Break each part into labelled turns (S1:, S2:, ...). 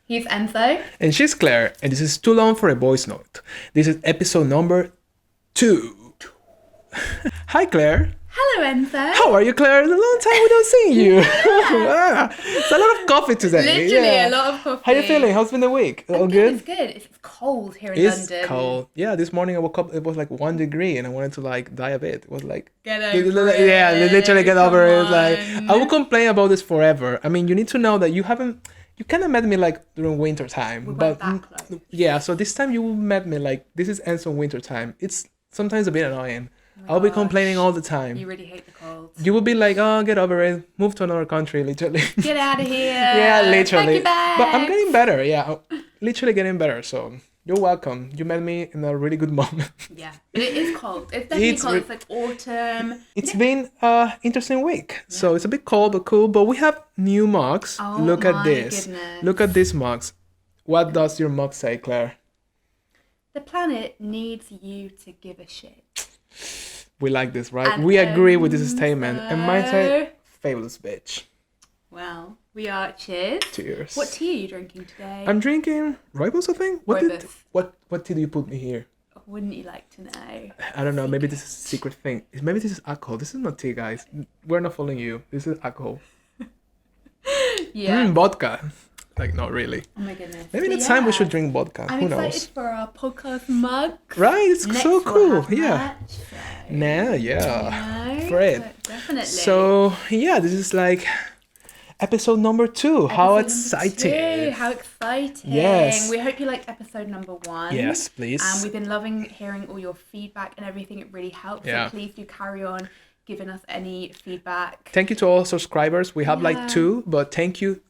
S1: He's Enzo.
S2: And she's Claire, and this is Too Long for a Voice Note. This is episode number 2. Hi, Claire.
S1: Hello, Enzo.
S2: How are you, Claire? It's a long time we don't see you. It's a lot of coffee today.
S1: Literally a lot of coffee.
S2: How you feeling? How's been the week? All good?
S1: It's good. It's cold here in
S2: It's
S1: London.
S2: cold. Yeah, this morning I woke up, it was like 1 degree and I wanted to like die a bit. It was like...
S1: Get over it.
S2: Yeah, literally get over it. Like,
S1: on.
S2: I will complain about this forever. I mean, you need to know that you kind of met me like during winter time.
S1: We
S2: but
S1: went that close.
S2: yeah, so this time you met me like, this is Enzo winter time. It's sometimes a bit annoying. I'll be complaining all the time.
S1: You really hate the cold.
S2: You will be like, oh, get over it. Move to another country, literally.
S1: Get out of here.
S2: Yeah, literally.
S1: Pack your
S2: But I'm
S1: bags.
S2: getting better, yeah. Literally getting better, so you're welcome. You met me in a really good moment.
S1: Yeah, but it is cold. It's definitely cold. It's like autumn.
S2: It's been an interesting week. So it's a bit cold but cool, but we have new mugs.
S1: Oh,
S2: Look at
S1: my
S2: this.
S1: goodness.
S2: Look at these mugs. What does your mug say, Claire?
S1: The planet needs you to give a shit.
S2: We like this, right?
S1: And
S2: we agree with this statement. And mine say,
S1: so-
S2: fabulous bitch.
S1: Well, we are cheers.
S2: Cheers.
S1: What tea are you drinking today?
S2: I'm drinking rooibos, I think.
S1: Rooibos.
S2: What tea do you put me here?
S1: Wouldn't you like to know?
S2: I don't know. Maybe this is a secret thing. Maybe this is alcohol. This is not tea, guys. We're not following you. This is alcohol.
S1: Yeah.
S2: Vodka. Like, not really.
S1: Oh my goodness.
S2: Maybe
S1: But
S2: next time we
S1: yeah,
S2: should drink vodka.
S1: I'm
S2: Who
S1: excited
S2: knows?
S1: for our podcast mug.
S2: Right? It's
S1: Next
S2: so
S1: we'll
S2: cool.
S1: have
S2: Yeah.
S1: merch, so,
S2: Nah, yeah.
S1: you know,
S2: Fred.
S1: so definitely.
S2: So, yeah, this is like episode number 2. How
S1: Episode number
S2: exciting.
S1: 2, how exciting.
S2: Yes.
S1: We hope you liked episode number 1.
S2: Yes, please.
S1: And we've been loving hearing all your feedback and everything. It really helps.
S2: Yeah.
S1: So please do carry on giving us any feedback.
S2: Thank you to all subscribers. We have like
S1: Yeah.
S2: 2, but thank you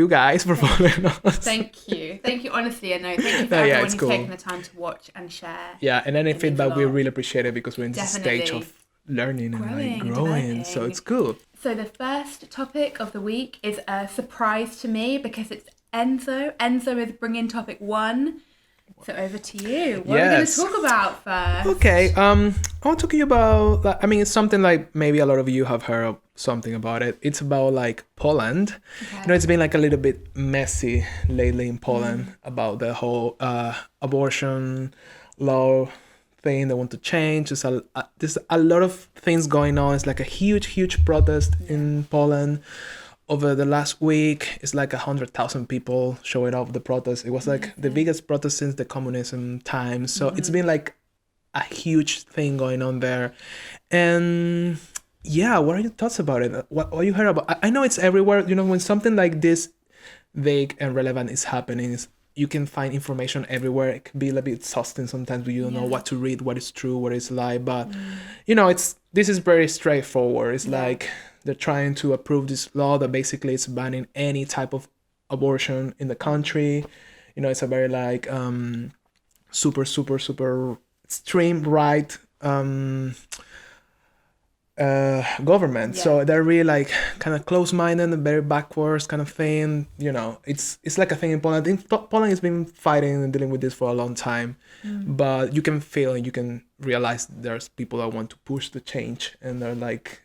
S2: guys for following us.
S1: Thank you. Thank you, honestly. And no, thank you for
S2: No, yeah,
S1: everyone
S2: it's
S1: who's
S2: cool.
S1: taken the time to watch and share.
S2: Yeah, and any
S1: It means
S2: feedback
S1: a
S2: we
S1: lot.
S2: really appreciate it because we're in this stage
S1: Definitely.
S2: of learning and like
S1: Growing,
S2: growing. So
S1: developing.
S2: it's cool.
S1: So the first topic of the week is a surprise to me because it's Enzo. Enzo is bringing topic 1. So over to you. What are we going
S2: Yes.
S1: to talk about first?
S2: Okay, I want to talk to you about, like, I mean, it's something like maybe a lot of you have heard of something about it. It's about like Poland.
S1: Okay.
S2: You know, it's been like a little bit messy lately in Poland about the whole abortion law thing they want to change. There's a lot of things going on. It's like a huge protest in Poland. Over the last week, it's like 100,000 people showing up the protest. It was like the biggest protest since the communism times. So it's been like a huge thing going on there. And yeah, what are your thoughts about it? What you heard about? I know it's everywhere. You know, when something like this vague and relevant is happening, you can find information everywhere. It can be a little bit exhausting sometimes, but you don't know
S1: Yeah.
S2: what to read, what is true, what is lie. But you know, this is very straightforward. It's like they're trying to approve this law that basically is banning any type of abortion in the country. You know, it's a very like super extreme right government.
S1: Yeah.
S2: So they're really like kind of close-minded and very backwards kind of thing. You know, it's like a thing in Poland. Poland has been fighting and dealing with this for a long time, but you can feel and you can realize there's people that want to push the change, and they're like,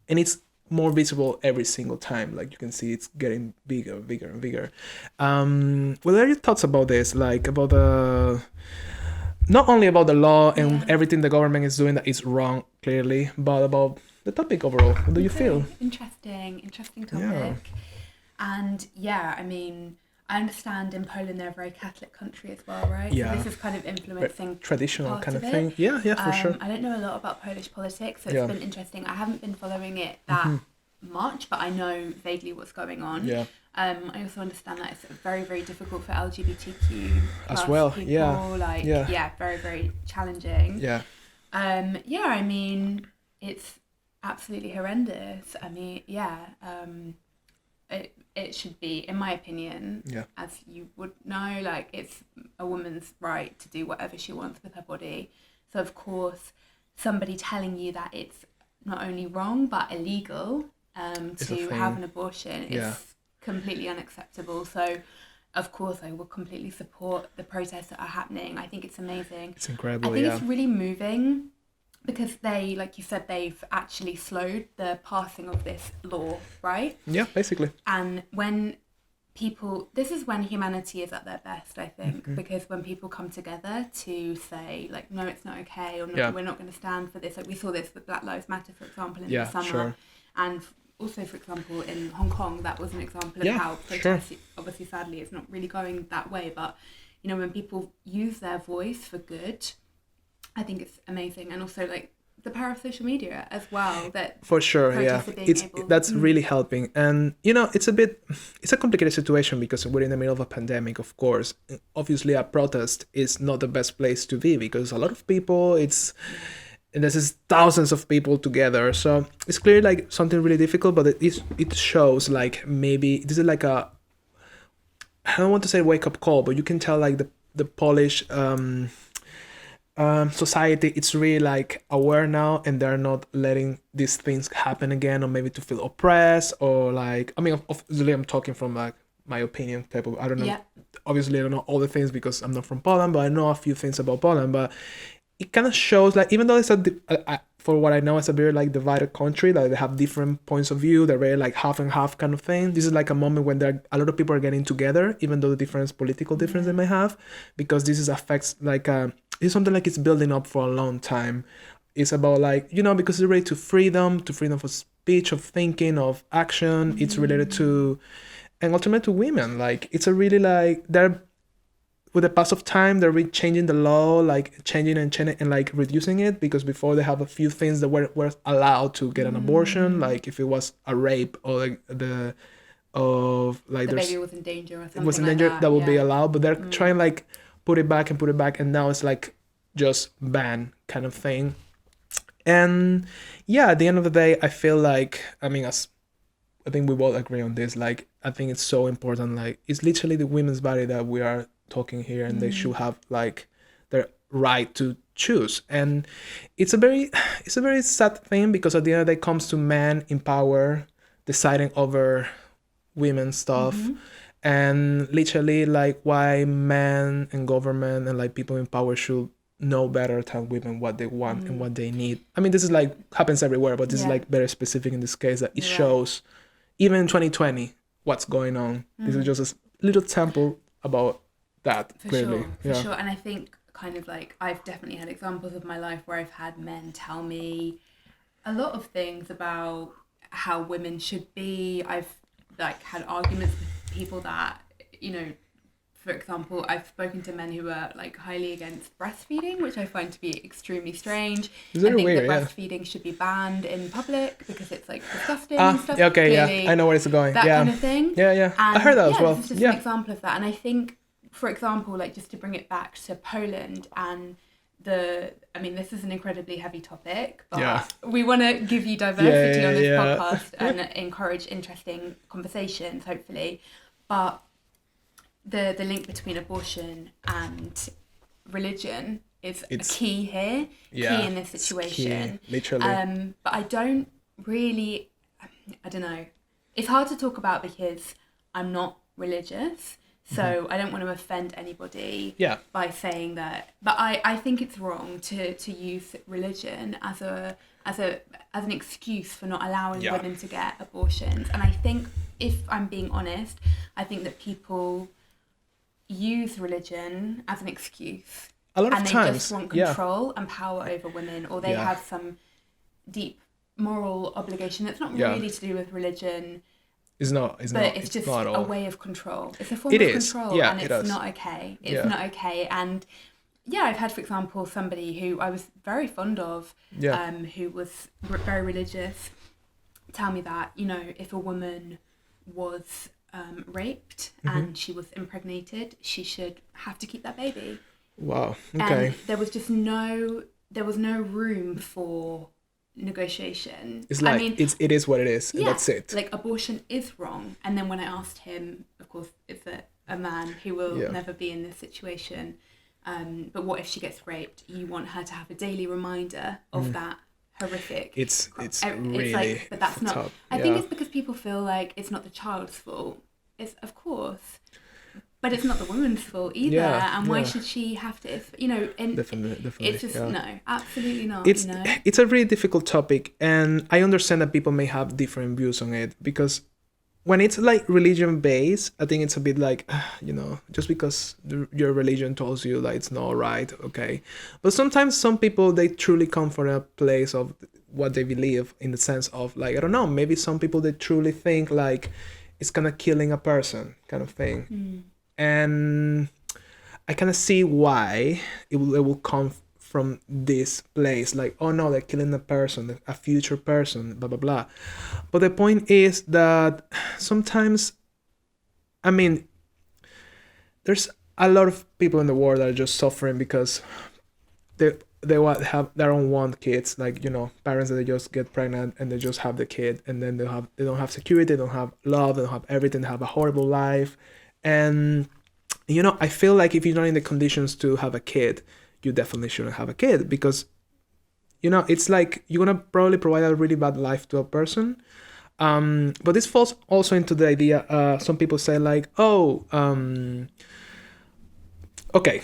S2: and it's more visible every single time. Like you can see it's getting bigger and bigger. What are your thoughts about this? Like about the not only about the law and everything the government is doing that is wrong clearly, but about the topic overall. What do you feel?
S1: Interesting topic.
S2: Yeah.
S1: And yeah, I mean, I understand in Poland they're a very Catholic country as well, right?
S2: Yeah.
S1: So this is kind of influencing
S2: Traditional
S1: part
S2: kind of
S1: it.
S2: thing. Yeah, for sure.
S1: I don't know a lot about Polish politics, so
S2: Yeah.
S1: it's been interesting. I haven't been following it that much, but I know vaguely what's going on.
S2: Yeah.
S1: I also understand that it's very, very difficult for LGBTQ
S2: As
S1: plus
S2: well,
S1: people.
S2: yeah.
S1: Very, very challenging.
S2: Yeah.
S1: I mean, it's absolutely horrendous. I mean, it should be, in my opinion, as you would know, like it's a woman's right to do whatever she wants with her body. So of course, somebody telling you that it's not only wrong but illegal to have an abortion is completely unacceptable. So of course I will completely support the protests that are happening. I think it's amazing.
S2: It's incredible.
S1: I think it's really moving because they, like you said, they've actually slowed the passing of this law, right?
S2: Yeah, basically.
S1: And when this is when humanity is at their best, I think, because when people come together to say, like, no, it's not okay, or no, we're not going to stand for this. Like, we saw this with Black Lives Matter, for example, in the summer. Sure. And also, for example, in Hong Kong, that was an example of how protests, obviously, sadly, it's not really going that way. But, you know, when people use their voice for good, I think it's amazing. And also, like, the power of social media as well, that
S2: for sure, that's really helping. And you know, it's a complicated situation because we're in the middle of a pandemic, of course. Obviously a protest is not the best place to be because a lot of people, and this is thousands of people together, so it's clearly like something really difficult, but it shows like maybe this is like I don't want to say wake up call, but you can tell like the Polish society, it's really like aware now, and they're not letting these things happen again, or maybe to feel oppressed, or like, I mean, obviously I'm talking from like my opinion type of, I don't know, obviously I don't know all the things because I'm not from Poland, but I know a few things about Poland. But it kind of shows like, even though it's for what I know, it's a very like divided country, like they have different points of view, they're very like half and half kind of thing. This is like a moment when a lot of people are getting together, even though the political difference they may have, because this affects like it's something like it's building up for a long time. It's about like, you know, because it's related to freedom for speech, of thinking, of action. It's related to, and ultimately to women. Like it's a really like, they're, with the pass of time, they're really changing the law, like changing and like reducing it, because before they have a few things that were allowed to get an abortion, like if it was a rape or like the baby was in danger or something that would be allowed, but they're trying like put it back, and now it's like just ban kind of thing. And yeah, at the end of the day, I feel like, I mean, I think we both agree on this, like I think it's so important, like it's literally the women's body that we are talking here, and they should have like their right to choose. And it's a very sad thing, because at the end of the day, it comes to men in power deciding over women's stuff. And literally like why men and government and like people in power should know better, tell women what they want and what they need. I mean, this is like happens everywhere, but this is like very specific in this case, that it shows even in 2020 what's going on. This is just a little sample about that. For sure.
S1: And I think kind of like I've definitely had examples of my life where I've had men tell me a lot of things about how women should be. I've like had arguments with people that, you know, for example, I've spoken to men who are like highly against breastfeeding, which I find to be extremely strange. I think that breastfeeding should be banned in public because it's like disgusting and stuff.
S2: Okay, clearly, I know where it's going.
S1: That kind of thing.
S2: And I heard that as well.
S1: This is just an example of that. And I think, for example, like just to bring it back to Poland and I mean, this is an incredibly heavy topic, but we want to give you diversity on this podcast and encourage interesting conversations, hopefully. But the link between abortion and religion is key here, key in this situation.
S2: Key, literally.
S1: But I don't know. It's hard to talk about because I'm not religious. So I don't want to offend anybody by saying that, but I think it's wrong to use religion as an excuse for not allowing women to get abortions. And I think, if I'm being honest, I think that people use religion as an excuse
S2: a lot of times,
S1: and they just want control and power over women, or they have some deep moral obligation that's not really to do with religion. It's just a way of control. It's a form of control, and it's not okay. It's not okay. And I've had, for example, somebody who I was very fond of, who was very religious, tell me that, you know, if a woman was raped and she was impregnated, she should have to keep that baby.
S2: Wow. Okay.
S1: And there was no room for negotiation.
S2: It's like, I mean, it is what it is, and that's it.
S1: Like, abortion is wrong. And then when I asked him, of course, it's a man who will never be in this situation, but what if she gets raped? You want her to have a daily reminder of that horrific.
S2: It's really
S1: like, but that's not
S2: tough.
S1: I think it's because people feel like it's not the child's fault. It's, of course, but it's not the woman's fault either. And why should she have to? If, you know, and
S2: definitely.
S1: It's just no, absolutely not.
S2: It's a really difficult topic, and I understand that people may have different views on it, because when it's like religion based, I think it's a bit like, just because your religion tells you like it's not right, okay. But sometimes some people, they truly come from a place of what they believe, in the sense of like, I don't know, maybe some people, they truly think like it's kind of killing a person kind of thing. And I kind of see why it will come from this place, like, oh no, they're killing a person, a future person, blah blah blah. But the point is that sometimes, I mean, there's a lot of people in the world that are just suffering because they don't want kids, like, parents that they just get pregnant and they just have the kid, and then they don't have security, they don't have love, they don't have everything, they have a horrible life. And I feel like if you're not in the conditions to have a kid, you definitely shouldn't have a kid, because it's like you're gonna probably provide a really bad life to a person. But this falls also into the idea, some people say like, okay,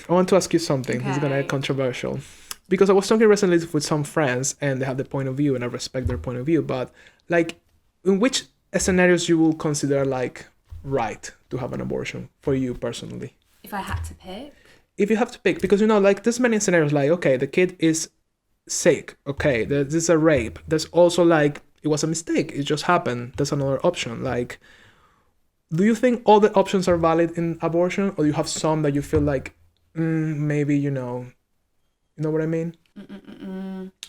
S2: I want to ask you something. Okay. It's gonna be controversial, because I was talking recently with some friends and they have the point of view and I respect their point of view, but like, in which scenarios you will consider like right to have an abortion for you personally?
S1: If I had to pick?
S2: If you have to pick, because like there's many scenarios, like, okay, the kid is sick, okay, this is a rape, there's also like, it was a mistake, it just happened, there's another option. Like, do you think all the options are valid in abortion, or you have some that you feel like maybe you know what I mean?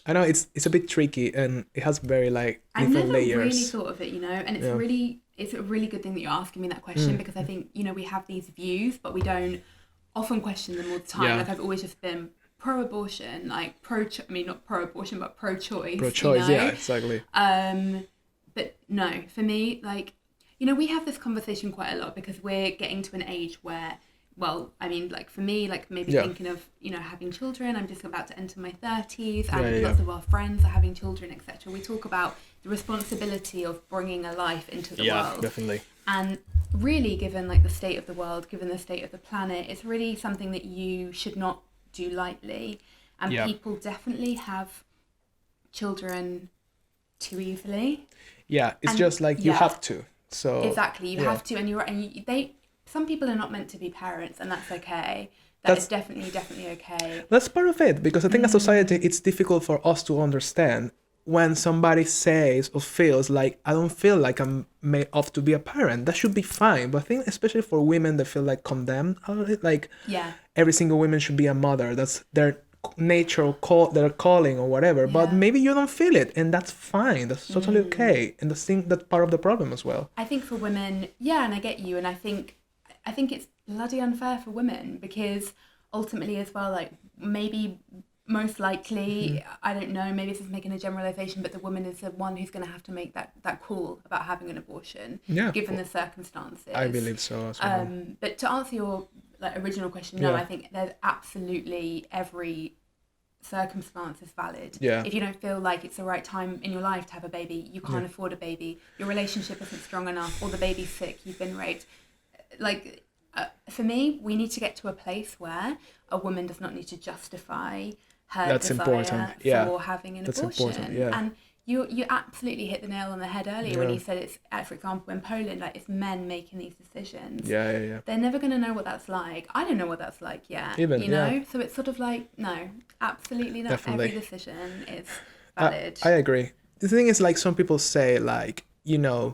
S2: I know it's a bit tricky and it has very like different layers.
S1: I've never really thought of it, and it's a really good thing that you're asking me that question, because I think we have these views but we don't often question them all the time. Like, I've always just been pro-abortion, like not pro-abortion but pro-choice.
S2: Pro-choice, yeah, exactly.
S1: But no, for me, like, we have this conversation quite a lot because we're getting to an age where, well, I mean, like for me, like maybe thinking of, having children. I'm just about to enter my 30s, and lots of our friends are having children, etc. We talk about the responsibility of bringing a life into the world. Yeah,
S2: definitely.
S1: And really, given like the state of the world, given the state of the planet, it's really something that you should not do lightly. And people definitely have children too easily.
S2: Yeah, it's just like you have to. So
S1: exactly, you have to, and some people are not meant to be parents, and that's okay. That's definitely okay.
S2: That's part of it, because I think as society, it's difficult for us to understand when somebody says or feels like, I don't feel like I'm made off to be a parent. That should be fine. But I think especially for women that feel like condemned, like every single woman should be a mother. That's their nature or their calling or whatever. But maybe you don't feel it, and that's fine. That's totally okay. And that's part of the problem as well.
S1: I think for women, and I get you, and I think it's bloody unfair for women, because ultimately as well, like, maybe most likely, I don't know, maybe this is making a generalization, but the woman is the one who's going to have to make that call about having an abortion, given the circumstances.
S2: I believe so as well.
S1: But to answer your original question, no, I think there's absolutely every circumstance is valid. If you don't feel like it's the right time in your life to have a baby, you can't afford a baby, your relationship isn't strong enough, or the baby's sick, you've been raped. Like, for me, we need to get to a place where a woman does not need to justify her desire for having an abortion. And you absolutely hit the nail on the head earlier when you said it's, for example, in Poland, like, it's men making these decisions. They're never going to know what that's like. I don't know what that's like yet. So it's sort of like, no, absolutely not. Definitely. Every decision is valid.
S2: I agree. The thing is, like, some people say, like, if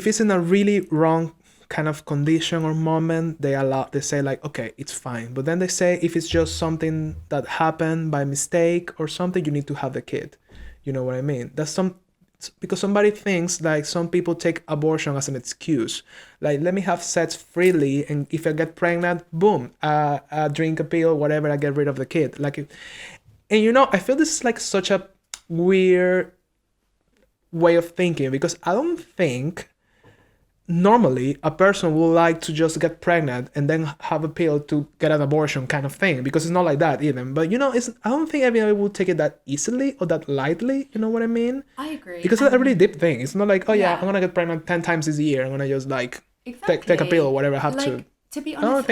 S2: it's in a really wrong kind of condition or moment, they say like, okay, it's fine. But then they say if it's just something that happened by mistake or something, you need to have the kid. You know what I mean? Because somebody thinks, like, some people take abortion as an excuse. Like, let me have sex freely, and if I get pregnant, boom, I drink a pill, whatever, I get rid of the kid. Like, and I feel this is like such a weird way of thinking, because I don't think normally a person would like to just get pregnant and then have a pill to get an abortion kind of thing, because it's not like that even. But I don't think everybody would take it that easily or that lightly. You know what I mean?
S1: I agree.
S2: Because it's a really deep thing. It's not like, I'm gonna get pregnant 10 times this year, I'm gonna just like take a pill or whatever I have to.
S1: To be honest,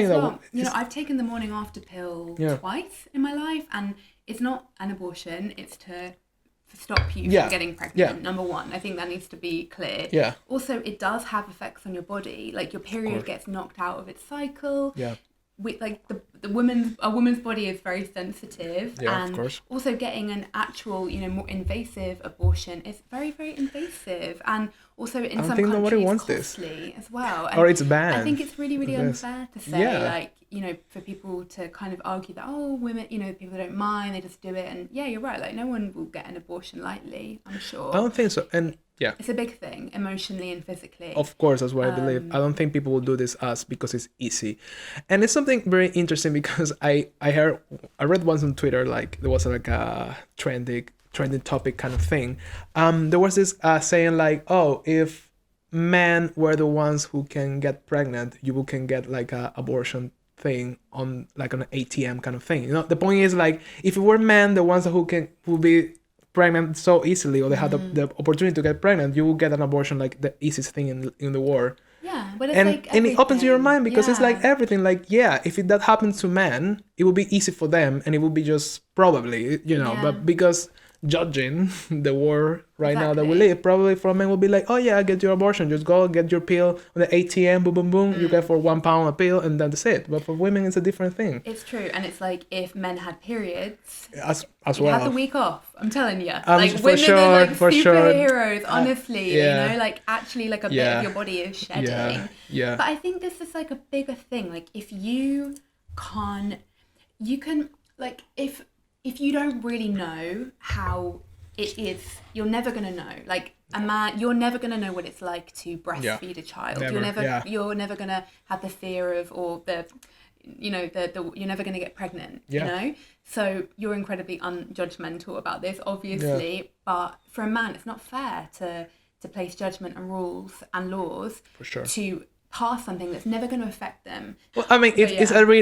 S1: I've taken the morning after pill twice in my life, and it's not an abortion, it's to stop you from getting pregnant. Number one, I think that needs to be clear.
S2: Yeah.
S1: Also, it does have effects on your body. Like your period gets knocked out of its cycle.
S2: Yeah.
S1: Like a woman's body is very sensitive,
S2: yeah,
S1: and
S2: of course.
S1: also getting an actual, more invasive abortion is very, very invasive, and also in some countries costly as well. And
S2: or it's banned.
S1: I think it's really, really unfair to say for people to kind of argue that women, people don't mind, they just do it, and you're right. Like no one will get an abortion lightly. I'm sure.
S2: I don't think so, and. Yeah,
S1: it's a big thing, emotionally and physically.
S2: Of course, that's what I believe. I don't think people will do this because it's easy, and it's something very interesting because I read once on Twitter, like there was like a trending topic kind of thing. There was this saying like, oh, if men were the ones who can get pregnant, you can get like a abortion thing on like an ATM kind of thing. The point is like if it were men the ones who will be pregnant so easily, or they had the opportunity to get pregnant, you will get an abortion like the easiest thing in the world.
S1: Yeah, but it's like
S2: and it opens your mind because it's like everything. Like if that happens to men, it would be easy for them, and it would be just probably but because judging the world right now that we live, probably for men will be like, oh yeah, get your abortion, just go get your pill on the ATM, boom boom boom, you get for £1 a pill, and that's it. But for women it's a different thing.
S1: It's true, and it's like if men had periods
S2: as
S1: you
S2: well,
S1: had the week off. I'm telling you,
S2: like
S1: women are like superheroes, honestly. Like actually like a bit of your body is shedding. But I think this is like a bigger thing. Like if you can like if you don't really know how it is, you're never going to know. Like a man, you're never going to know what it's like to breastfeed a child. You're never going to have the fear of, or the you're never going to get pregnant, So you're incredibly unjudgmental about this, obviously. But for a man, it's not fair to place judgment and rules and laws to pass something that's never going to affect them.
S2: Well, I mean,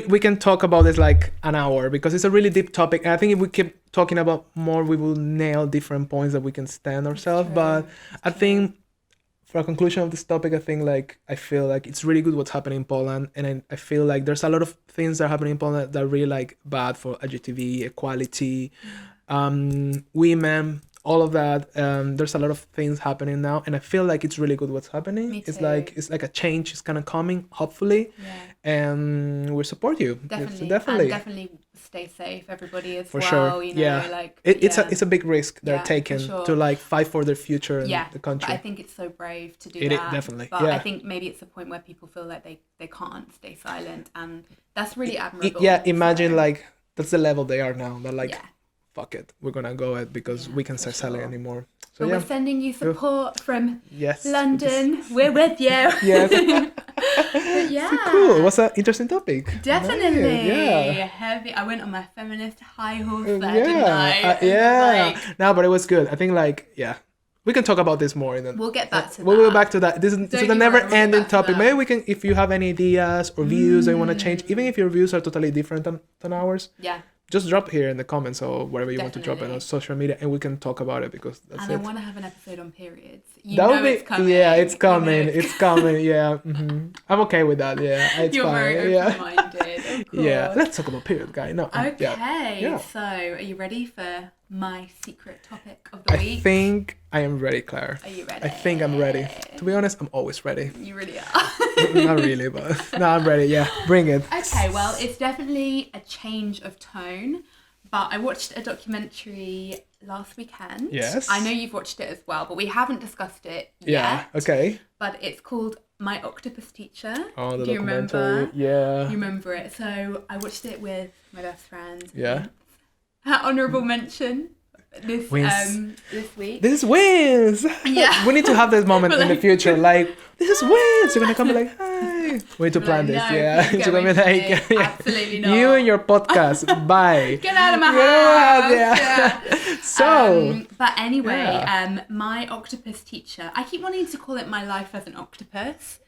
S2: we can talk about this like an hour because it's a really deep topic, and I think if we keep talking about more, we will nail different points that we can stand ourselves. But I think for a conclusion of this topic, I feel like it's really good what's happening in Poland, and I feel like there's a lot of things that are happening in Poland that are really like bad for LGBTQ equality, women, all of that. There's a lot of things happening now, and I feel like it's really good what's happening.
S1: Me too.
S2: It's like a change is kind of coming, hopefully, and we support you.
S1: Definitely. And definitely stay safe, everybody, as
S2: for
S1: well.
S2: Sure. It's a big risk they're taking to like fight for their future in the country.
S1: But I think it's so brave to do that.
S2: Definitely.
S1: But I think maybe it's a point where people feel like they can't stay silent, and that's really admirable.
S2: Imagine like that's the level they are now. They're like, fuck it, we're gonna go it because we can't start selling anymore. So
S1: we're sending you support from London. We're with you.
S2: Yes. So cool. What's an interesting topic?
S1: Definitely. Heavy. I went on my feminist high horse there, didn't I?
S2: No, but it was good. I think we can talk about this more.
S1: We'll get back to that.
S2: We'll go back to that. This is a never-ending topic. Maybe we can, if you have any ideas or views that you want to change, even if your views are totally different than ours.
S1: Yeah.
S2: Just drop here in the comments or wherever you want to drop it on social media, and we can talk about it because that's it.
S1: And I want to have an episode on periods.
S2: It's coming. Yeah, it's coming. It's coming. Yeah, I'm okay with that. Yeah, it's
S1: You're
S2: fine.
S1: very open-minded. Of course.
S2: Yeah, let's talk about period, guy. No.
S1: Okay. So, are you ready for my secret topic of the week?
S2: I think I am ready, Claire.
S1: Are you ready?
S2: I think I'm ready. To be honest, I'm always ready.
S1: You really are.
S2: Not really, but no, I'm ready. Yeah, bring it.
S1: Okay, well, it's definitely a change of tone, but I watched a documentary last weekend.
S2: Yes.
S1: I know you've watched it as well, but we haven't discussed it yet.
S2: Yeah, okay.
S1: But it's called My Octopus Teacher.
S2: Oh, the
S1: Do you
S2: documentary.
S1: remember?
S2: Yeah.
S1: You remember it. So I watched it with my best friend.
S2: Yeah.
S1: Honourable mention this week.
S2: This is wins.
S1: Yeah.
S2: We need to have this moment in the future. Like, this is wins. You're gonna come like, hi. We need to plan this. Yeah. You're gonna be like,
S1: absolutely not.
S2: You and your podcast. Bye.
S1: Get out of my house.
S2: Yeah. So.
S1: But anyway, My Octopus Teacher. I keep wanting to call it My Life as an Octopus.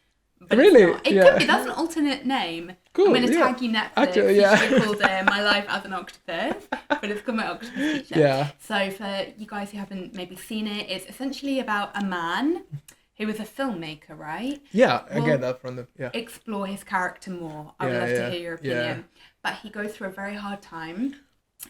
S1: But
S2: really?
S1: It could be. That's an alternate name.
S2: Cool.
S1: I'm going to tag you Netflix. Actually, it should be called My Life as an Octopus, but it's called My Octopus Teacher.
S2: Yeah.
S1: So for you guys who haven't maybe seen it, it's essentially about a man who is a filmmaker, right?
S2: Yeah, I get that from the
S1: explore his character more. I would love to hear your opinion.
S2: Yeah.
S1: But he goes through a very hard time,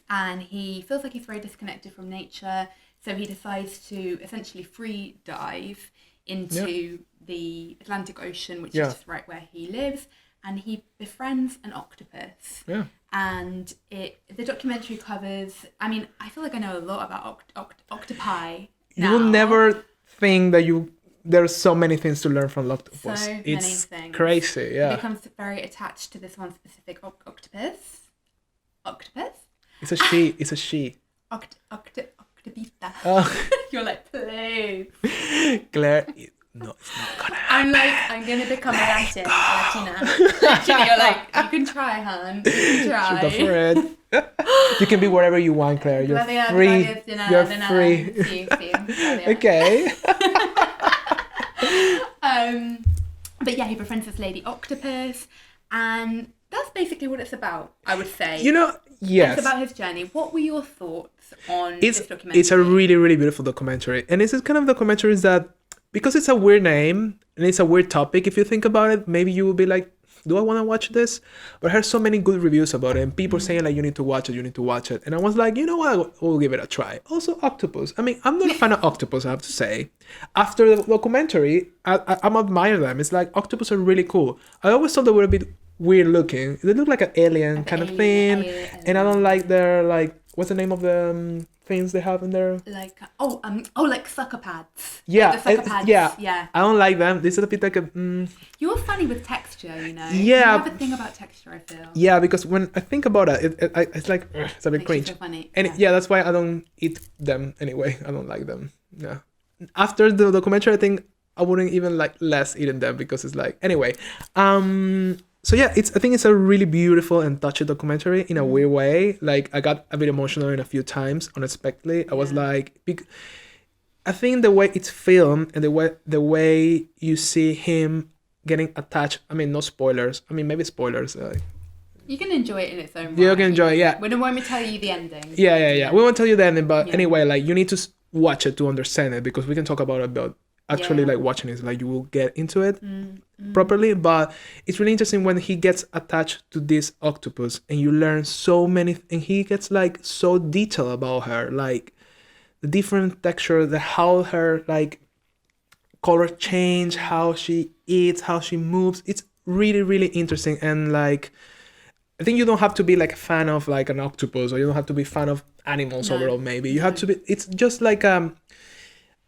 S1: and he feels like he's very disconnected from nature. So he decides to essentially free dive into the Atlantic Ocean, which is just right where he lives, and he befriends an octopus.
S2: Yeah.
S1: And the documentary covers, I mean, I feel like I know a lot about octopi now.
S2: You will never think that there's so many things to learn from octopus.
S1: So
S2: it's
S1: many things.
S2: Crazy, yeah.
S1: He becomes very attached to this one specific octopus. Octopus?
S2: It's a she. It's a she.
S1: Octopita.
S2: Oh.
S1: You're like, please.
S2: Claire, no, it's not gonna happen.
S1: I'm gonna become a Latina. Literally, you're like, you can try, hon. You can try.
S2: Go for it. You can be wherever you want, Claire. You're free. You're free.
S1: Sí.
S2: Okay.
S1: But yeah, he befriends this lady octopus, and that's basically what it's about, I would say.
S2: Yes.
S1: It's about his journey. What were your thoughts on this documentary?
S2: It's a really, really beautiful documentary. And it's kind of documentaries that, because it's a weird name and it's a weird topic, if you think about it, maybe you will be like, do I want to watch this? But I heard so many good reviews about it, and people saying like, you need to watch it. And I was like, you know what, we'll give it a try. Also, octopus. I mean, I'm not a fan of octopus, I have to say. After the documentary, I'm admire them. It's like, octopus are really cool. I always thought they were a bit weird looking. They look like an alien kind of thing. And I don't like their, like, what's the name of the things they have in there?
S1: Like, like sucker pads.
S2: Yeah,
S1: like the sucker pads.
S2: Yeah. I don't like them. This is a bit like a...
S1: You're funny with texture, you know?
S2: Yeah.
S1: You have a thing about texture, I feel.
S2: Yeah, because when I think about it, it's like, it's a bit cringe.
S1: So funny.
S2: And that's why I don't eat them anyway. I don't like them. Yeah. After the documentary, I think I wouldn't even like less eating them, because it's like... Anyway. So yeah, I think it's a really beautiful and touching documentary in a weird way. Like, I got a bit emotional in a few times, unexpectedly. I was like, I think the way it's filmed and the way you see him getting attached. I mean, no spoilers. I mean, maybe spoilers.
S1: You can enjoy it in its own way.
S2: You can enjoy it, yeah.
S1: We don't want me to tell you the ending.
S2: Yeah. We won't tell you the ending, but anyway, like, you need to watch it to understand it, because we can talk about actually like watching it, like you will get into it properly. But it's really interesting when he gets attached to this octopus, and you learn so many, and he gets like so detailed about her, like the different texture, how her like color change, how she eats, how she moves. It's really, really interesting. And like, I think you don't have to be like a fan of like an octopus, or you don't have to be a fan of animals overall. Maybe you have to be. It's just like I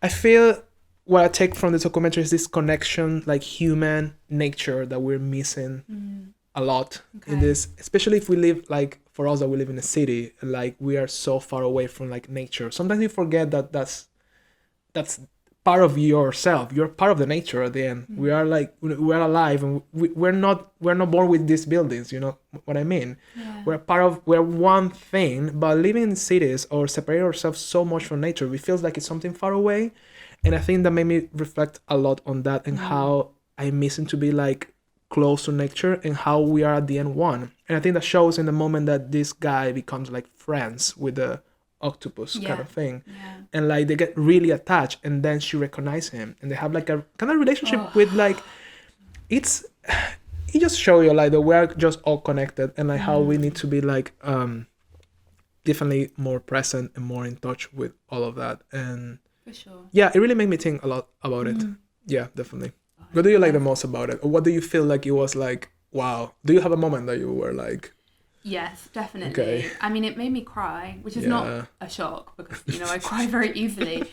S2: feel what I take from the documentary is this connection, like human nature, that we're missing a lot in this, especially if we live, like for us that we live in a city, like we are so far away from like nature. Sometimes you forget that that's part of yourself. You're part of the nature at the end. We are like, we're alive, and we're not born with these buildings, you know what I mean?
S1: Yeah.
S2: We're one thing, but living in cities or separate ourselves so much from nature, we feel like it's something far away. And I think that made me reflect a lot on that, and how I miss to be like close to nature, and how we are at the end one. And I think that shows in the moment that this guy becomes like friends with the octopus kind of thing. Yeah. And like they get really attached, and then she recognizes him, and they have like a kind of relationship with like, it just shows you like that we're just all connected, and like how we need to be like definitely more present and more in touch with all of that. And
S1: for sure.
S2: Yeah, it really made me think a lot about it. Yeah, definitely. What do you like the most about it? Or what do you feel like it was like, wow? Do you have a moment that you were like...
S1: Yes, definitely.
S2: Okay.
S1: I mean, it made me cry, which is not a shock, because, you know, I cry very easily.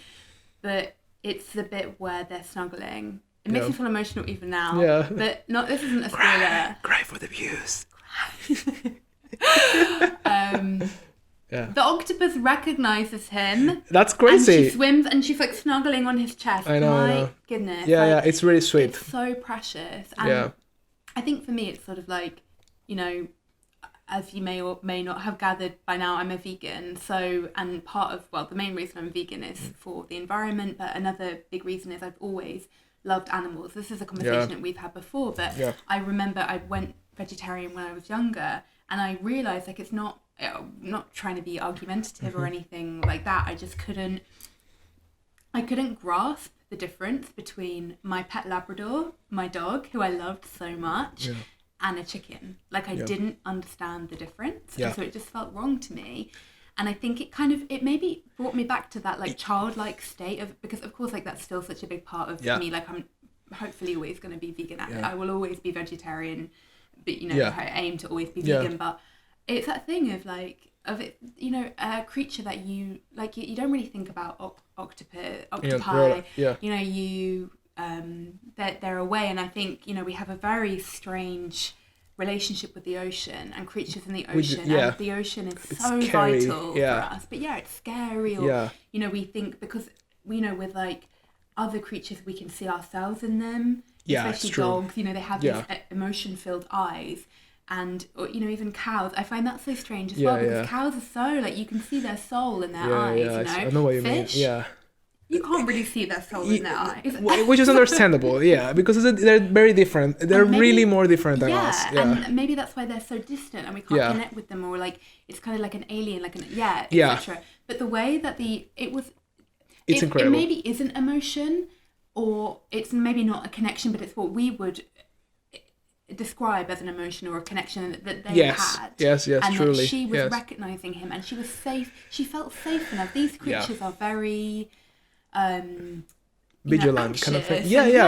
S1: But it's the bit where they're snuggling. It makes me feel emotional even now.
S2: Yeah.
S1: But this isn't a spoiler.
S2: Cry for the views. Yeah.
S1: The octopus recognizes him.
S2: That's crazy.
S1: And she swims, and she's like snuggling on his chest.
S2: I know.
S1: My goodness.
S2: Yeah, it's really sweet.
S1: It's so precious. And I think for me, it's sort of like, you know, as you may or may not have gathered by now, I'm a vegan. So, and the main reason I'm vegan is for the environment. But another big reason is I've always loved animals. This is a conversation that we've had before. But I remember I went vegetarian when I was younger, and I realised like it's not trying to be argumentative or anything like that. I just couldn't grasp the difference between my pet Labrador, my dog, who I loved so much, and a chicken. Like I didn't understand the difference. And so it just felt wrong to me. And I think it maybe brought me back to that like childlike state of, because of course like that's still such a big part of me. Like I'm hopefully always going to be vegan. I will always be vegetarian, but I aim to always be vegan. But it's that thing of like, of it, a creature that you like, you don't really think about octopi. They're away, and I think we have a very strange relationship with the ocean and creatures in the ocean, and the ocean is so vital for us. But it's scary, or we think, because with like other creatures we can see ourselves in them, especially dogs. They have these emotion-filled eyes. And even cows, I find that so strange as well, because cows are so like, you can see their soul in their eyes.
S2: I know what you
S1: Fish,
S2: mean.
S1: You can't really see their soul in their eyes.
S2: Which is understandable, because they're very different. They're really more different than us.
S1: And maybe that's why they're so distant and we can't connect with them, or like it's kind of like an alien, like etc. But the way that it's incredible. It maybe isn't emotion, or it's maybe not a connection, but it's what we would describe as an emotion or a connection that they had.
S2: Yes,
S1: and
S2: truly.
S1: That she was recognizing him, and she was safe. She felt safe enough. These creatures are very
S2: vigilant, kind of thing.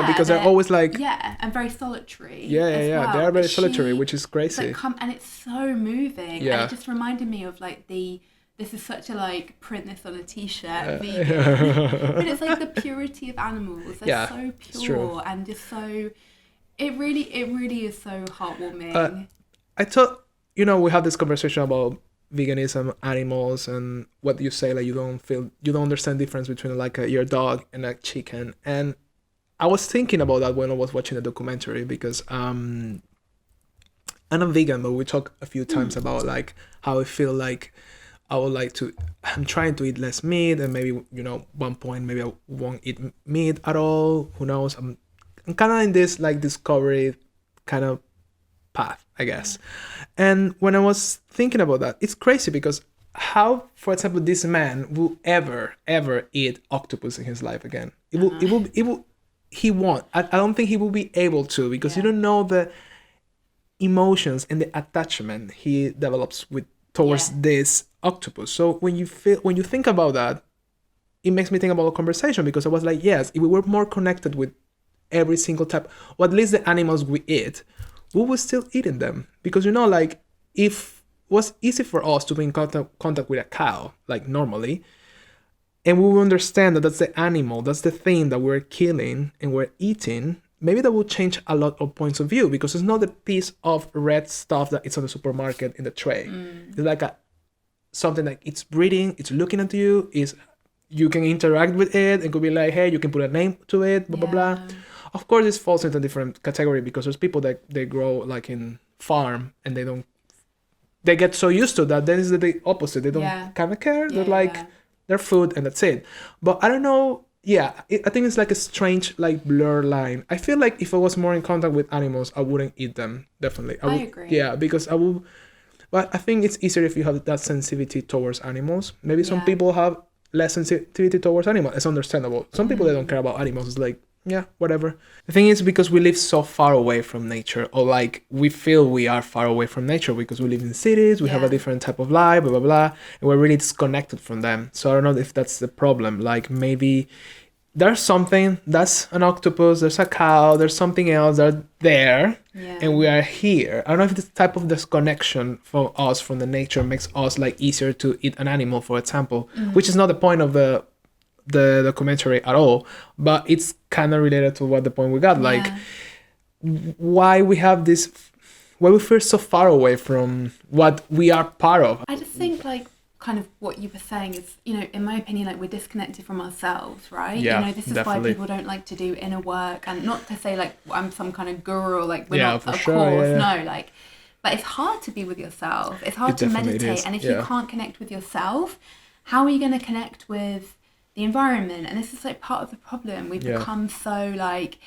S2: Because they're always like
S1: and very solitary.
S2: Well. They are very solitary, which is crazy.
S1: And it's so moving. And it just reminded me of like this is such a like print this on a t-shirt vegan. But it's like the purity of animals. They're so pure and just so. It really is so heartwarming.
S2: I thought, we had this conversation about veganism, animals, and what you say, like you don't understand the difference between like your dog and a chicken. And I was thinking about that when I was watching the documentary, because I'm not vegan, but we talked a few times about like how I feel like I'm trying to eat less meat, and maybe, one point maybe I won't eat meat at all. Who knows? I'm kind of in this like discovery kind of path, I guess. And when I was thinking about that, it's crazy, because how, for example, this man will ever eat octopus in his life again? He won't. I don't think he will be able to, because you don't know the emotions and the attachment he develops towards this octopus. So when you think about that, it makes me think about a conversation, because I was like, yes, if we were more connected with every single type, or at least the animals we eat, we will still eating them. Because like, if it was easy for us to be in contact with a cow, like normally, and we will understand that that's the animal, that's the thing that we're killing and we're eating, maybe that will change a lot of points of view, because it's not the piece of red stuff that it's on the supermarket in the tray. It's like something like it's breathing, it's looking at you, you can interact with it, and could be like, hey, you can put a name to it, blah blah blah. Of course, this falls into a different category, because there's people that they grow like in farm, and they get so used to that, then it's the opposite. They don't kind of care. They're like their food, and that's it. But I don't know. I think it's like a strange like blur line. I feel like if I was more in contact with animals, I wouldn't eat them. Definitely,
S1: I agree.
S2: Yeah, because I will. But I think it's easier if you have that sensitivity towards animals. Maybe some people have less sensitivity towards animals. It's understandable. Some people, they don't care about animals. It's like, whatever. The thing is, because we live so far away from nature, or like we feel we are far away from nature because we live in cities, we have a different type of life, blah blah blah, and we're really disconnected from them. So I don't know if that's the problem. Like, maybe there's something, that's an octopus, there's a cow, there's something else that's there, and we are here. I don't know if this type of disconnection for us from the nature makes us like easier to eat an animal, for example, which is not the point of the documentary at all, but it's kind of related to what the point we got, like why we feel so far away from what we are part of.
S1: I just think like kind of what you were saying is, in my opinion, like we're disconnected from ourselves, right? This is definitely why people don't like to do inner work, and not to say like I'm some kind of guru, or like we're not, of course, no, like, but it's hard to be with yourself. It's hard to meditate, and if you can't connect with yourself, how are you going to connect with the environment? And this is like part of the problem. We've become so like,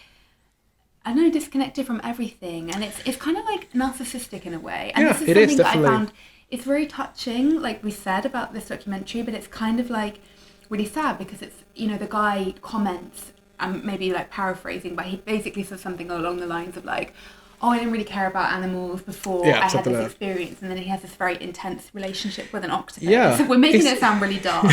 S1: I don't know, disconnected from everything, and it's kind of like narcissistic in a way. And this is something that I found, it's very touching, like we said about this documentary, but it's kind of like really sad, because it's, the guy comments, I'm maybe like paraphrasing, but he basically says something along the lines of like, oh, I didn't really care about animals before I had this experience, and then he has this very intense relationship with an octopus.
S2: Yeah.
S1: So we're making it sound really dark.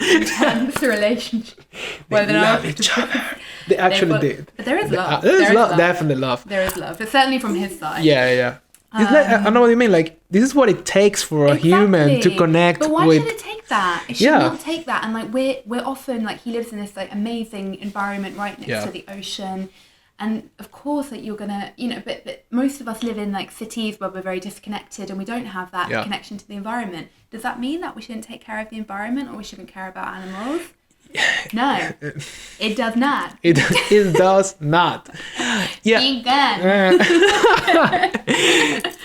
S1: Intense relationship with an octopus.
S2: They actually did.
S1: But there is love.
S2: There is love. Definitely love.
S1: There is love. But certainly from his side.
S2: Yeah. It's like, I know what you mean. Like, this is what it takes for a human to connect with.
S1: But why should it take that? It should not take that. And like we're often like, he lives in this like amazing environment right next to the ocean. And of course, like you're gonna, but most of us live in like cities where we're very disconnected and we don't have that connection to the environment. Does that mean that we shouldn't take care of the environment or we shouldn't care about animals? No, it does not.
S2: It does not. Yeah.
S1: Vegan.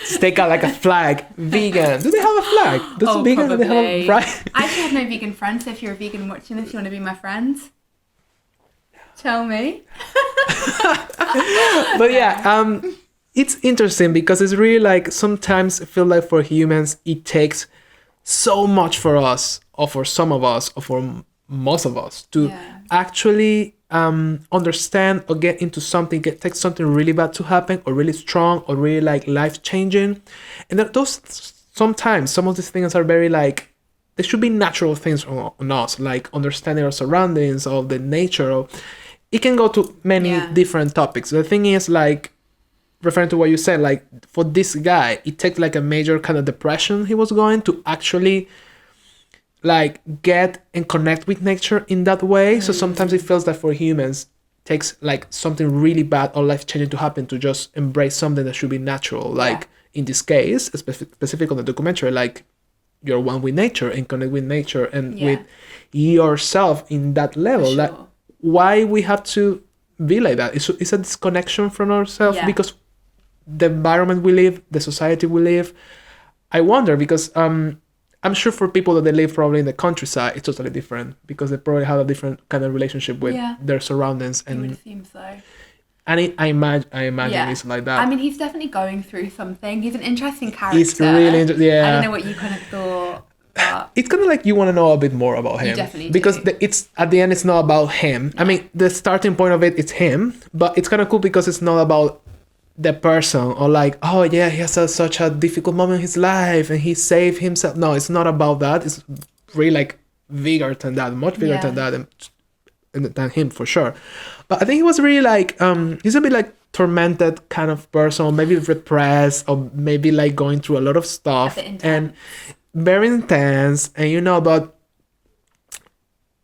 S2: Stick out like a flag. Vegan. Do they have a flag? Does vegan
S1: probably.
S2: Do they have a flag?
S1: I actually have no vegan friends, so if you're a vegan watching this, you want to be my friends, tell me.
S2: But yeah, it's interesting because it's really like sometimes I feel like for humans it takes so much for us, or for some of us, or for most of us to actually understand or get into something, take something really bad to happen, or really strong, or really like life changing, and that those sometimes some of these things are very like, they should be natural things on us, like understanding our surroundings, of the nature of. It can go to many different topics. The thing is, like, referring to what you said, like, for this guy, it takes, like, a major kind of depression he was going to actually, like, get and connect with nature in that way. So sometimes it feels that for humans, it takes, like, something really bad or life-changing to happen to just embrace something that should be natural. Like, in this case, specific on the documentary, like, you're one with nature and connect with nature and with yourself in that level.
S1: Sure.
S2: Like, why we have to be like that? It's a disconnection from ourselves because the environment we live, the society we live. I wonder because I'm sure for people that they live probably in the countryside, it's totally different because they probably have a different kind of relationship with their surroundings. And
S1: I would assume so.
S2: And I imagine it's like that.
S1: I mean, he's definitely going through something. He's an interesting character.
S2: He's really interesting. Yeah.
S1: I don't know what you kind of thought.
S2: It's kind of like you want to know a bit more about him.
S1: You definitely
S2: because
S1: do.
S2: It's at the end it's not about him. I mean, the starting point of it is him, but it's kind of cool because it's not about the person or like, oh yeah, he has such a difficult moment in his life and he saved himself. No, it's not about that. It's really like bigger than that, much bigger than that, than him for sure. But I think he was really like he's a bit like tormented kind of person, or maybe repressed, or maybe like going through a lot of stuff and very intense. And but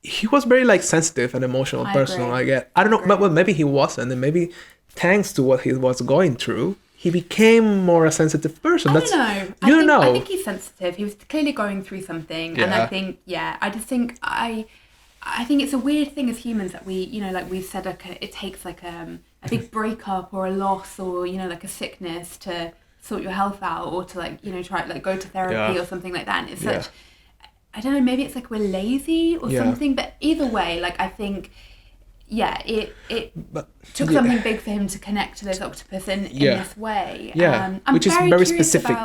S2: he was very like sensitive and emotional person. I don't know, but maybe he wasn't, and maybe thanks to what he was going through, he became more a sensitive person.
S1: I don't know. You don't know. I think he's sensitive. He was clearly going through something, and I think I just think I think it's a weird thing as humans that we, like we've said, it takes like a big breakup or a loss or, like a sickness to sort your health out, or to like, try like go to therapy or something like that. And it's such, I don't know, maybe it's like we're lazy or something, but either way, like I think, it took something big for him to connect to those octopus in this way. I'm
S2: which is very specific.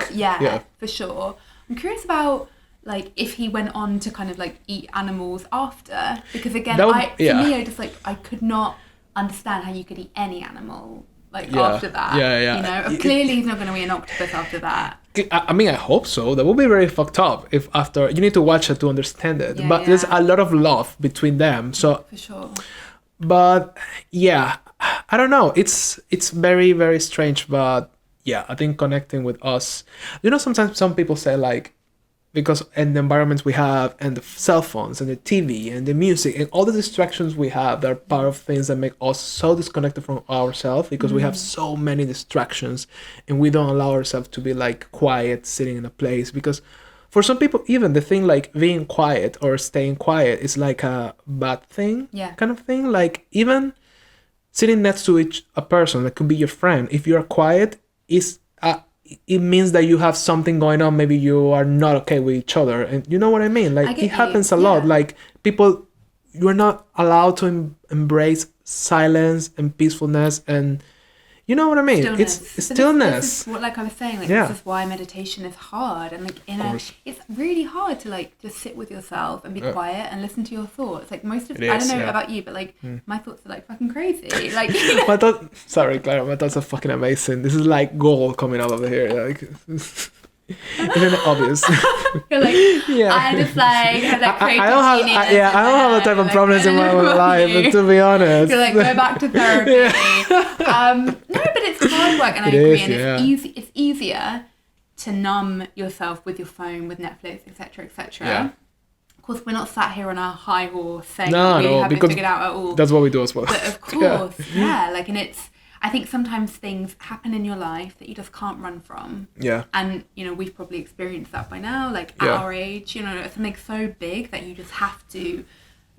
S1: For sure. I'm curious about like if he went on to kind of like eat animals after, because again, for me, I could not understand how you could eat any animal after that. Clearly he's not going to be an octopus after that.
S2: I mean, I hope so. That would be very fucked up if after, you need to watch it to understand it. But there's a lot of love between them. So
S1: for sure.
S2: But I don't know. It's very, very strange. But I think connecting with us, sometimes some people say like, because in the environments we have, and the cell phones and the TV and the music and all the distractions we have, that are part of things that make us so disconnected from ourselves, because we have so many distractions and we don't allow ourselves to be like quiet, sitting in a place. Because for some people, even the thing like being quiet or staying quiet is like a bad thing, kind of thing. Like even sitting next to a person that could be your friend, if you're quiet, it means that you have something going on. Maybe you are not okay with each other, and you know what I mean. Like it happens a lot. Like people, you are not allowed to embrace silence and peacefulness, and You know what I mean?
S1: Stillness.
S2: It's stillness.
S1: This is what, like I was saying, like
S2: Yeah.
S1: this is why meditation is hard, and like it's really hard to like just sit with yourself and be quiet and listen to your thoughts. Like most of, I don't know about you, but like my thoughts are like fucking crazy. Like
S2: my thought, sorry, Clara, my thoughts are fucking amazing. This is like gold coming out of here. Like, isn't it obvious?
S1: You're like, I just like have that creative
S2: I don't have the type of problems in my life, but to be honest.
S1: You're like, go back to therapy. No, but it's hard work, and I agree. And it's easier to numb yourself with your phone, with Netflix, etc., etc.
S2: Yeah.
S1: Of course, we're not sat here on our high horse saying we haven't figured out at all.
S2: That's what we do as well.
S1: But of course, like, and it's. I think sometimes things happen in your life that you just can't run from.
S2: Yeah.
S1: And, you know, we've probably experienced that by now. Like, at our age, you know, it's something so big that you just have to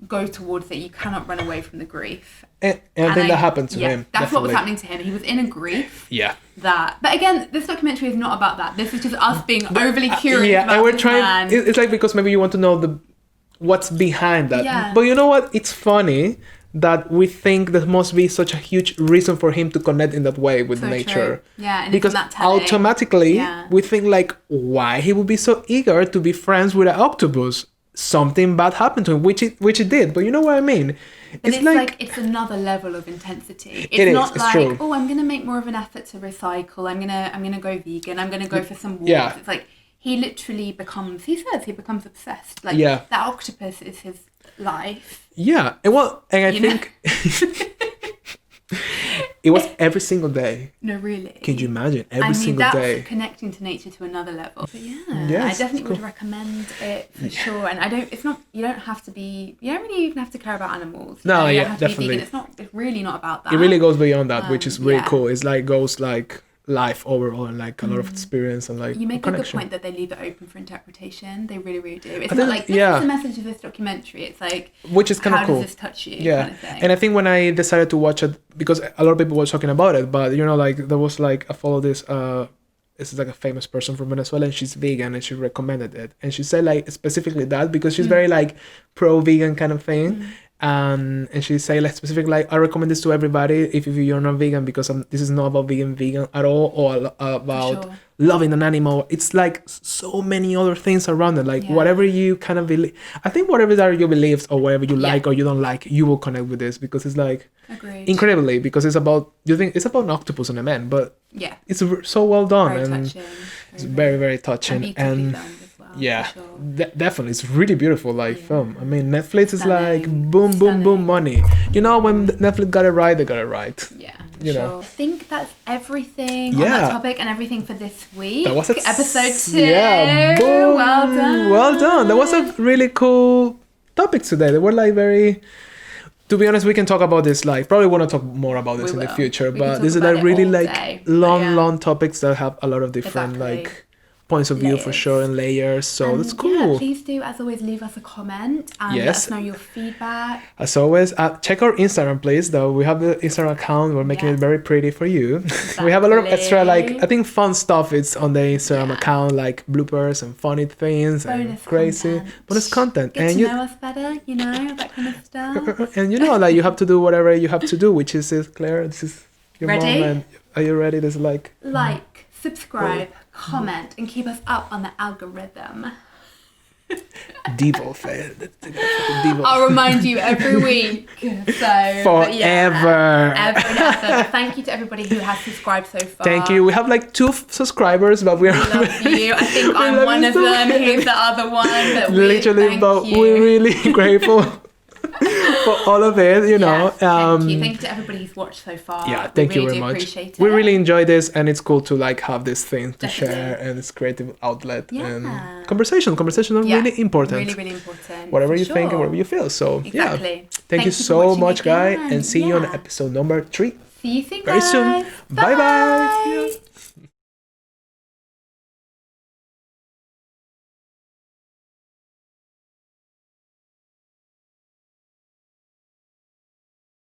S1: go towards it. You cannot run away from the grief.
S2: And I think that happened to him.
S1: That's what was happening to him. He was in a grief.
S2: Yeah.
S1: But again, this documentary is not about that. This is just us being overly curious about
S2: and we're
S1: this
S2: trying.
S1: man.
S2: It's like because maybe you want to know what's behind that.
S1: Yeah.
S2: But you know what? It's funny that we think there must be such a huge reason for him to connect in that way with nature.
S1: True. Yeah, and
S2: because
S1: that telling.
S2: Automatically we think like, why he would be so eager to be friends with an octopus? Something bad happened to him, which it did. But you know what I mean?
S1: But it's like it's another level of intensity. It's not like,
S2: true.
S1: oh, I'm gonna make more of an effort to recycle. I'm gonna go vegan. I'm gonna go for some walks.
S2: Yeah.
S1: It's like he literally becomes. He says he becomes obsessed. Like that octopus is his life.
S2: Yeah, and I think it was every single day.
S1: No, really.
S2: Can you imagine every single
S1: that's
S2: day?
S1: Connecting to nature to another level. But I definitely would recommend it for sure. And you don't really even have to care about animals.
S2: No,
S1: you don't have to be
S2: definitely.
S1: vegan. It's really not about that.
S2: It really goes beyond that, which is really cool. It's like goes like life overall and like a lot of experience and like
S1: you make
S2: connection.
S1: A good point that they leave it open for interpretation. They really, really do. It's not like this is the message of this documentary. It's like, which is kind of cool. How does this touch you?
S2: Yeah, kind of thing. And I think when I decided to watch it, because a lot of people were talking about it, but you know, like there was like I follow this this is like a famous person from Venezuela, and she's vegan, and she recommended it, and she said like specifically that because she's very like pro-vegan kind of thing. And she say like specifically like I recommend this to everybody if you're not vegan, because this is not about being vegan at all or about loving an animal. It's like so many other things around it, like whatever you kind of believe. I think whatever that you believe or whatever you like or you don't like, you will connect with this because it's like incredibly, because it's about, you think it's about an octopus and a man, but it's so well done
S1: very
S2: and
S1: touching.
S2: it's very, very touching and definitely it's really beautiful film. I mean, Netflix is like boom money. You know, when Netflix got it right, they got it right. You know,
S1: I think that's everything on that topic and everything for this week. That was episode 2.
S2: Boom.
S1: Well
S2: done. That was a really cool topic today. They were like very, to be honest, we can talk about this like probably want to talk more about this in the future, but this is like really like long topics that have a lot of different like points of view for sure and layers, so that's cool.
S1: Please do, as always, leave us a comment and let us know your feedback.
S2: As always, check our Instagram, please. Though we have the Instagram account, we're making it very pretty for you. We have a lot of extra like I think fun stuff. It's on the Instagram account, like bloopers and funny things and crazy bonus content.
S1: Get and to know us better, you know, that kind of stuff.
S2: And you know, like you have to do whatever you have to do, which is Claire. This is your mom. And are you ready? This is like
S1: subscribe, comment, and keep us up on the algorithm.
S2: Devolve.
S1: I'll remind you every week. So
S2: forever.
S1: Ever. Thank you to everybody who has subscribed so far.
S2: Thank you. We have like 2 subscribers, but we
S1: love you. I think I'm one of them. He's the other one. But
S2: we're really grateful for all of it, you know.
S1: Thank you to everybody who's watched so far.
S2: Thank you very much.
S1: Appreciate it.
S2: We really enjoy this, and it's cool to like have this thing to share, and it's creative outlet and conversations are really important.
S1: Really important.
S2: Whatever you think and whatever you feel. So thank you so much, guys, and see you on episode number 3.
S1: See you soon,
S2: very soon. Bye.